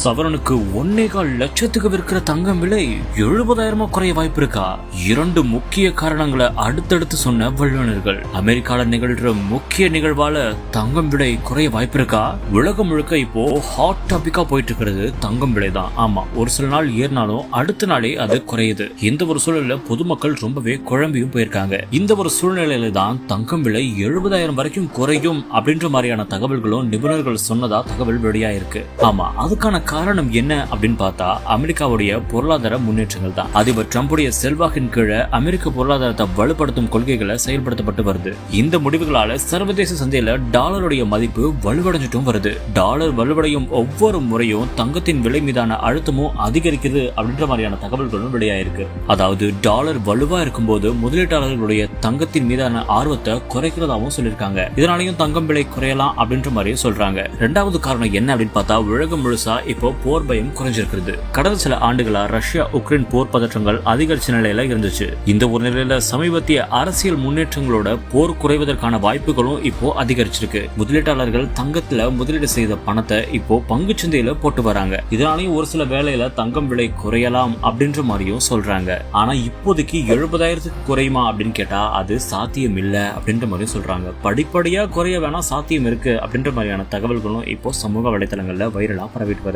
சவரனுக்கு 1.25 லட்சத்துக்கு விற்கிற தங்கம் விலை 70,000 குறைய வாய்ப்பு இருக்கா? 2 முக்கிய காரணங்களை அடுத்தடுத்து சொன்ன வல்லுநர்கள். அமெரிக்கால நிகழ்ற முக்கிய நிகழ்வால தங்கம் விலை குறைய வாய்ப்பு இருக்கா? உலகம் முழுக்க இப்போ ஹாட் டாபிக்கா போயிட்டு இருக்கிறது தங்கம் விலை தான். ஆமா, ஒரு சில நாள் ஏறினாலும் அடுத்த நாளே அது குறையுது. இந்த ஒரு சூழல்ல பொதுமக்கள் ரொம்பவே குழம்பியும் போயிருக்காங்க. இந்த ஒரு சூழ்நிலையில தான் தங்கம் விலை 70,000 வரைக்கும் குறையும் அப்படின்ற மாதிரியான தகவல்களும் நிபுணர்கள் சொன்னதா தகவல் வெளியாயிருக்கு. ஆமா, அதுக்கான காரணம் என்ன அப்படின்னு பார்த்தா அமெரிக்காவுடைய பொருளாதார முன்னேற்றங்கள் தான். அதிபர் ட்ரம்புடைய செல்வாக்கின் கீழே அமெரிக்க பொருளாதாரத்தை வலுப்படுத்தும் கொள்கைகளை செயல்படுத்தப்பட்டு வருது. இந்த முடிவுகளால சர்வதேச சந்தையில டாலருடைய மதிப்பு வலுவடைஞ்சிட்டும் வருது. டாலர் வலுவடையும் ஒவ்வொரு முறையும் தங்கத்தின் விலை மீதான அழுத்தமும் அதிகரிக்குது அப்படின்ற மாதிரியான தகவல்களும் வெளியாயிருக்கு. அதாவது டாலர் வலுவா இருக்கும் போது முதலீட்டாளர்களுடைய தங்கத்தின் மீதான ஆர்வத்தை குறைக்கிறதாவும் சொல்லியிருக்காங்க. இதனாலையும் தங்கம் விலை குறையலாம் அப்படின்ற மாதிரியும் சொல்றாங்க. இரண்டாவது காரணம் என்ன அப்படின்னு பார்த்தா உலகம் முழுசா இப்போ போர் பயம் குறைஞ்சிருக்கிறது. கடந்த சில ஆண்டுகளா ரஷ்யா உக்ரைன் போர் பதற்றங்கள் அதிகரிச்ச நிலையில இருந்துச்சு. இந்த ஒரு நிலையில சமீபத்திய அரசியல் முன்னேற்றங்களோட போர் குறைவதற்கான வாய்ப்புகளும் இப்போ அதிகரிச்சிருக்கு. முதலீட்டாளர்கள் தங்கத்துல முதலீடு செய்த பணத்தை இப்போ பங்கு சந்தையில போட்டு வராங்க. இதனாலையும் ஒரு சில வேளையில தங்கம் விலை குறையலாம் அப்படின்ற மாதிரியும் சொல்றாங்க. ஆனா இப்போதைக்கு 70,000 குறையுமா அப்படின்னு கேட்டா அது சாத்தியம் இல்ல அப்படின்ற மாதிரியும் சொல்றாங்க. படிப்படியா குறைய வேணா சாத்தியம் இருக்கு அப்படின்ற மாதிரியான தகவல்களும் இப்போ சமூக வலைதளங்கள்ல வைரலா பரவிட்டு வருது.